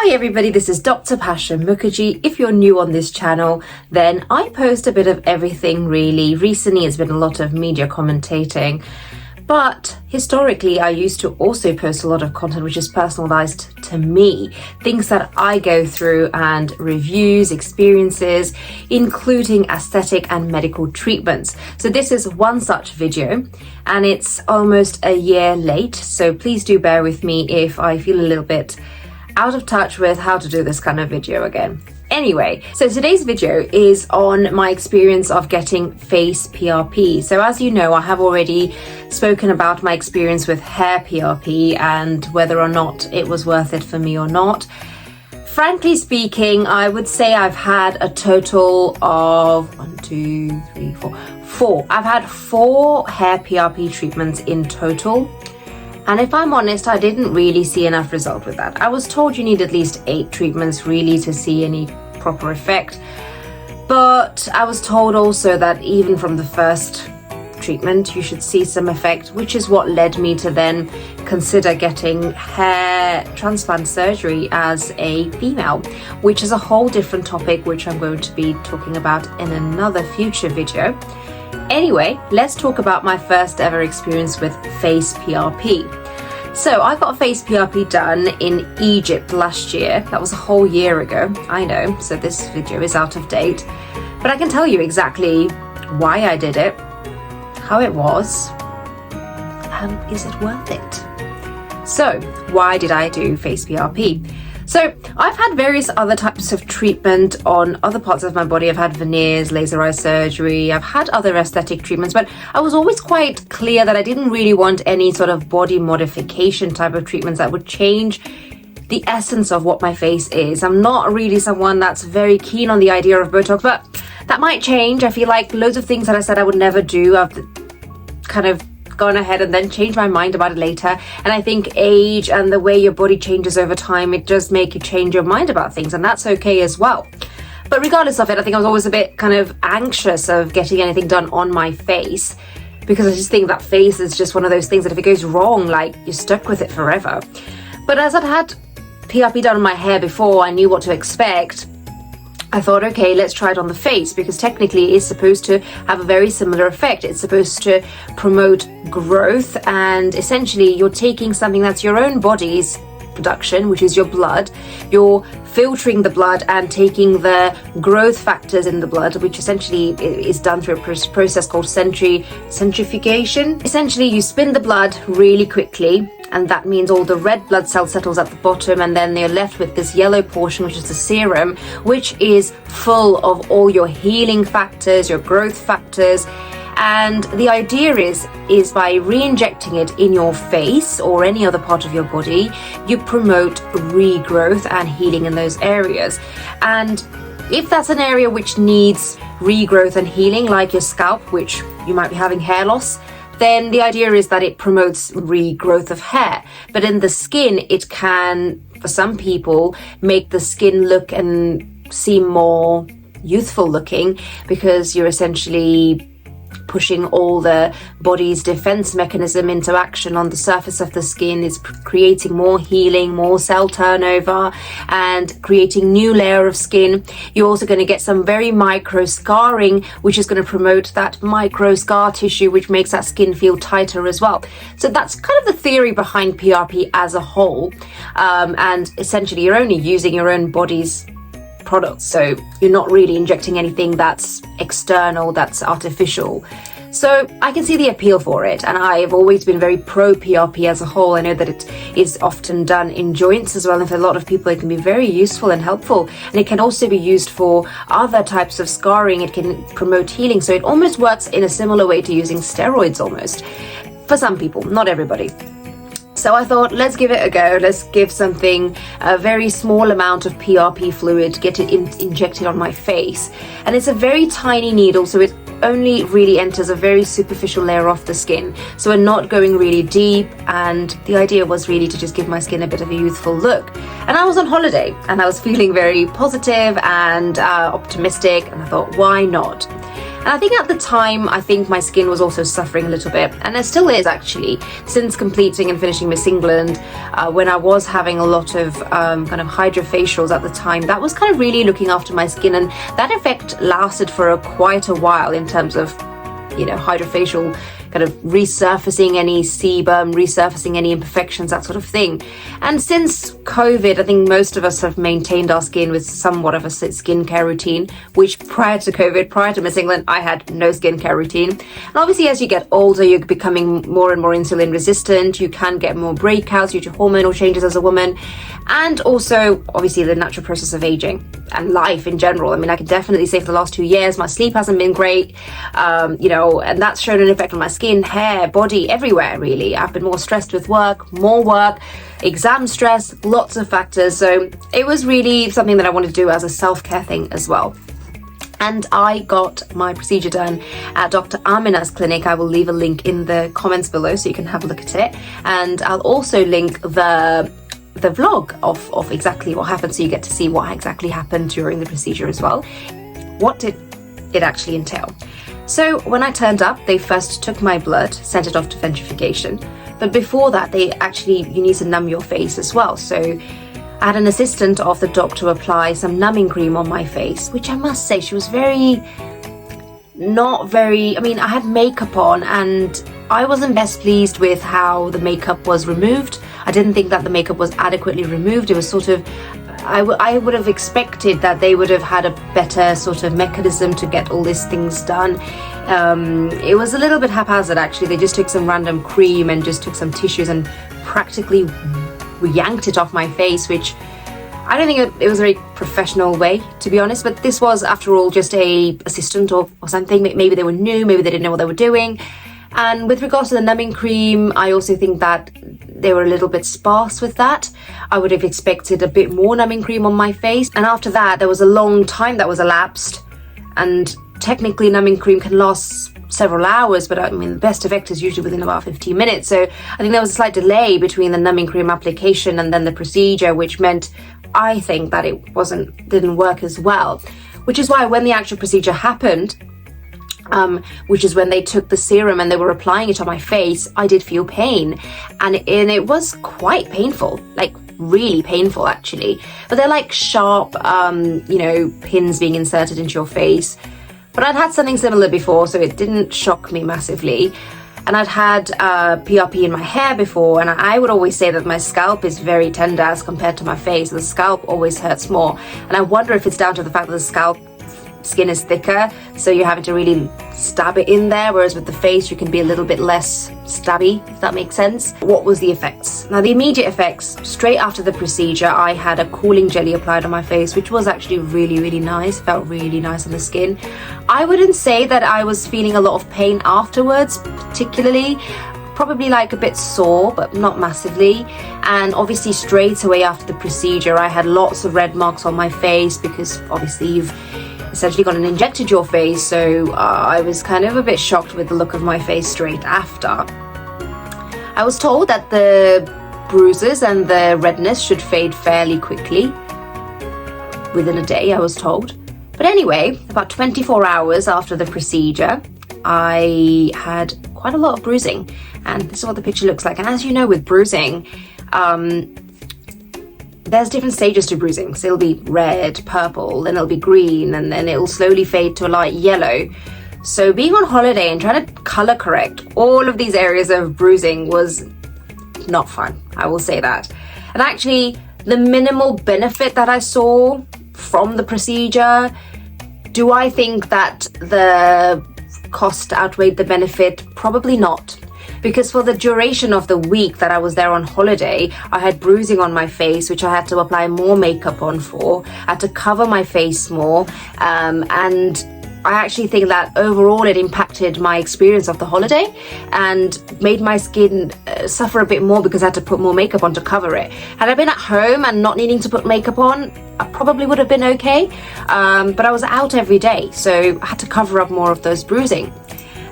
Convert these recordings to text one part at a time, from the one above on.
Hi everybody, this is Dr. Bhasha Mukherjee. If you're new on this channel, then I post a bit of everything really. Recently it's been a lot of media commentating, but historically I used to also post a lot of content which is personalized to me. Things that I go through and reviews, experiences, including aesthetic and medical treatments. So this is one such video and it's almost a year late, so please do bear with me if I feel a little bit out of touch with how to do this kind of video again. Anyway, so today's video is on my experience of getting face PRP. So as you know, I have already spoken about my experience with hair PRP and whether or not it was worth it for me or not. Frankly speaking, I would say I've had a total of four. I've had 4 hair PRP treatments in total. And if I'm honest, I didn't really see enough result with that. I was told you need at least 8 treatments really to see any proper effect. But I was told also that even from the first treatment, you should see some effect, which is what led me to then consider getting hair transplant surgery as a female, which is a whole different topic, which I'm going to be talking about in another future video. Anyway, let's talk about my first ever experience with face PRP. So I got face PRP done in Egypt last year. That was a whole year ago, I know, so this video is out of date. But I can tell you exactly why I did it, how it was, and is it worth it? So, why did I do face PRP? So I've had various other types of treatment on other parts of my body. I've had veneers, laser eye surgery, I've had other aesthetic treatments, but I was always quite clear that I didn't really want any sort of body modification type of treatments that would change the essence of what my face is. I'm not really someone that's very keen on the idea of Botox, but that might change. I feel like loads of things that I said I would never do, I've kind of gone ahead and then changed my mind about it later. And I think age and the way your body changes over time, it does make you change your mind about things, and that's okay as well. But regardless of it, I think I was always a bit kind of anxious of getting anything done on my face, because I just think that face is just one of those things that if it goes wrong, like, you're stuck with it forever. But as I'd had PRP done on my hair before, I knew what to expect. I thought, okay, let's try it on the face, because technically it's supposed to have a very similar effect. It's supposed to promote growth, and essentially you're taking something that's your own body's production, which is your blood, you're filtering the blood and taking the growth factors in the blood, which essentially is done through a process called centrifugation. Essentially you spin the blood really quickly, and that means all the red blood cell settles at the bottom, and then they're left with this yellow portion, which is the serum, which is full of all your healing factors, your growth factors. And the idea is by re-injecting it in your face or any other part of your body, you promote regrowth and healing in those areas. And if that's an area which needs regrowth and healing, like your scalp, which you might be having hair loss, then the idea is that it promotes regrowth of hair. But in the skin, it can, for some people, make the skin look and seem more youthful looking, because you're essentially pushing all the body's defense mechanism into action on the surface of the skin. Is creating more healing, more cell turnover, and creating new layer of skin. You're also going to get some very micro scarring, which is going to promote that micro scar tissue, which makes that skin feel tighter as well. So that's kind of the theory behind PRP as a whole. And essentially you're only using your own body's products, so you're not really injecting anything that's external, that's artificial. So I can see the appeal for it, and I've always been very pro PRP as a whole. I know that it is often done in joints as well, and for a lot of people it can be very useful and helpful, and it can also be used for other types of scarring. It can promote healing, so it almost works in a similar way to using steroids almost, for some people, not everybody. So I thought, let's give it a go. Let's give something, a very small amount of PRP fluid, get it injected on my face. And it's a very tiny needle, so it only really enters a very superficial layer of the skin. So we're not going really deep, and the idea was really to just give my skin a bit of a youthful look. And I was on holiday, and I was feeling very positive and optimistic, and I thought, why not? And I think at the time, I think my skin was also suffering a little bit, and it still is actually, since completing and finishing Miss England, when I was having a lot of kind of hydrofacials at the time, that was kind of really looking after my skin, and that effect lasted for quite a while in terms of, you know, hydrofacial kind of resurfacing any sebum, resurfacing any imperfections, that sort of thing. And since COVID, I think most of us have maintained our skin with somewhat of a skincare routine, which prior to COVID, prior to Miss England, I had no skincare routine. And obviously as you get older, you're becoming more and more insulin resistant, you can get more breakouts due to hormonal changes as a woman, and also obviously the natural process of aging and life in general. I mean, I can definitely say for the last 2 years, my sleep hasn't been great, you know, and that's shown an effect on my skin, hair, body, everywhere really. I've been more stressed with work, more work, exam stress, lots of factors. So it was really something that I wanted to do as a self-care thing as well. And I got my procedure done at Dr. Amina's clinic. I will leave a link in the comments below so you can have a look at it. And I'll also link the vlog of exactly what happened, so you get to see what exactly happened during the procedure as well. What did it actually entail? So when I turned up, they first took my blood, sent it off to centrifugation. But before that, you need to numb your face as well. So I had an assistant of the doctor apply some numbing cream on my face, which I must say, she was I mean, I had makeup on and I wasn't best pleased with how the makeup was removed. I didn't think that the makeup was adequately removed. It was sort of, I would have expected that they would have had a better sort of mechanism to get all these things done. It was a little bit haphazard actually. They just took some random cream and just took some tissues and practically yanked it off my face, which I don't think it was a very professional way, to be honest, but this was, after all, just a assistant or something. Maybe they were new, maybe they didn't know what they were doing. And with regards to the numbing cream, I also think that they were a little bit sparse with that. I would have expected a bit more numbing cream on my face. And after that, there was a long time that was elapsed. And technically, numbing cream can last several hours, but I mean, the best effect is usually within about 15 minutes. So I think there was a slight delay between the numbing cream application and then the procedure, which meant I think that it didn't work as well. Which is why when the actual procedure happened, which is when they took the serum and they were applying it on my face, I did feel pain, and it was quite painful, like really painful actually. But they're like sharp, you know, pins being inserted into your face. But I'd had something similar before, so it didn't shock me massively. And I'd had PRP in my hair before, and I would always say that my scalp is very tender as compared to my face. The scalp always hurts more, and I wonder if it's down to the fact that the scalp skin is thicker, so you're having to really stab it in there, whereas with the face you can be a little bit less stabby, if that makes sense. What was the effects? Now the immediate effects, straight after the procedure, I had a cooling jelly applied on my face, which was actually really, really nice. It felt really nice on the skin. I wouldn't say that I was feeling a lot of pain afterwards, particularly. Probably like a bit sore, but not massively. And obviously straight away after the procedure, I had lots of red marks on my face, because obviously you've essentially gone and injected your face, so I was kind of a bit shocked with the look of my face straight after. I was told that the bruises and the redness should fade fairly quickly, within a day, I was told. But anyway, about 24 hours after the procedure, I had quite a lot of bruising, and this is what the picture looks like. And as you know, with bruising, there's different stages to bruising. So it'll be red, purple, then it'll be green, and then it'll slowly fade to a light yellow. So being on holiday and trying to color correct all of these areas of bruising was not fun, I will say that. And actually, the minimal benefit that I saw from the procedure, do I think that the cost outweighed the benefit? Probably not. Because for the duration of the week that I was there on holiday, I had bruising on my face, which I had to apply more makeup on for. I had to cover my face more, and I actually think that overall it impacted my experience of the holiday and made my skin suffer a bit more, because I had to put more makeup on to cover it. Had I been at home and not needing to put makeup on, I probably would have been okay, but I was out every day, so I had to cover up more of those bruising.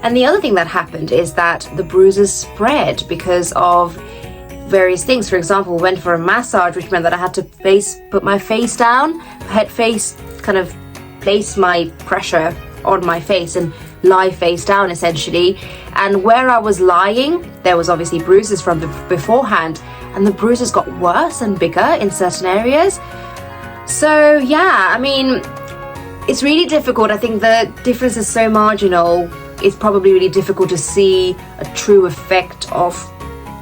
And the other thing that happened is that the bruises spread because of various things. For example, went for a massage, which meant that I had to put my face down, head face, kind of place my pressure on my face, and lie face down essentially, and where I was lying there was obviously bruises from beforehand, and the bruises got worse and bigger in certain areas. So yeah, I mean, it's really difficult. I think the difference is so marginal, it's probably really difficult to see a true effect of,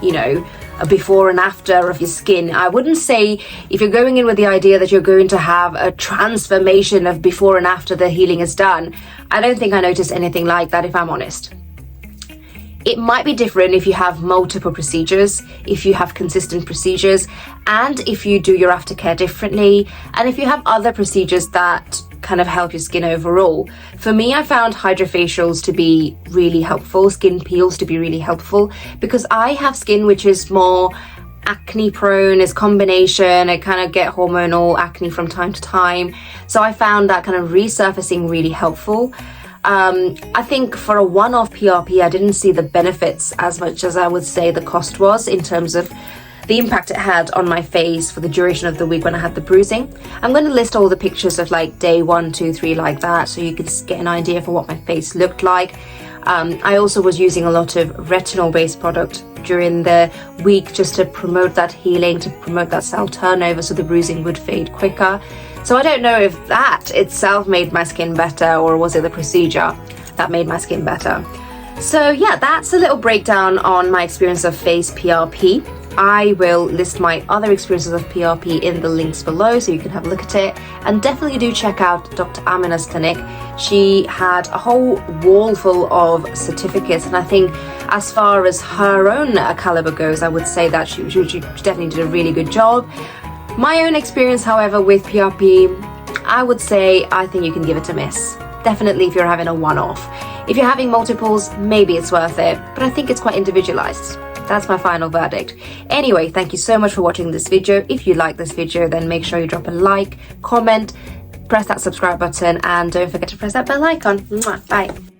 you know, a before and after of your skin. I wouldn't say, if you're going in with the idea that you're going to have a transformation of before and after the healing is done, I don't think I noticed anything like that, if I'm honest. It might be different if you have multiple procedures, if you have consistent procedures, and if you do your aftercare differently, and if you have other procedures that kind of help your skin overall. For me, I found hydrofacials to be really helpful, skin peels to be really helpful, because I have skin which is more acne prone, is combination, I kind of get hormonal acne from time to time. So I found that kind of resurfacing really helpful. I think for a one-off PRP, I didn't see the benefits as much as I would say the cost was, in terms of the impact it had on my face for the duration of the week when I had the bruising. I'm going to list all the pictures of like day 1, 2, 3 like that, so you can get an idea for what my face looked like. I also was using a lot of retinol-based product during the week just to promote that healing, to promote that cell turnover so the bruising would fade quicker. So I don't know if that itself made my skin better, or was it the procedure that made my skin better. So yeah, that's a little breakdown on my experience of face PRP. I will list my other experiences of PRP in the links below so you can have a look at it, and definitely do check out Dr. Amina's clinic. She had a whole wall full of certificates, and I think as far as her own caliber goes, I would say that she definitely did a really good job. My own experience, however, with PRP, I would say I think you can give it a miss. Definitely if you're having a one-off. If you're having multiples, maybe it's worth it, but I think it's quite individualized. That's my final verdict. Anyway, thank you so much for watching this video. If you like this video, then make sure you drop a like, comment, press that subscribe button, and don't forget to press that bell icon. Mwah, bye.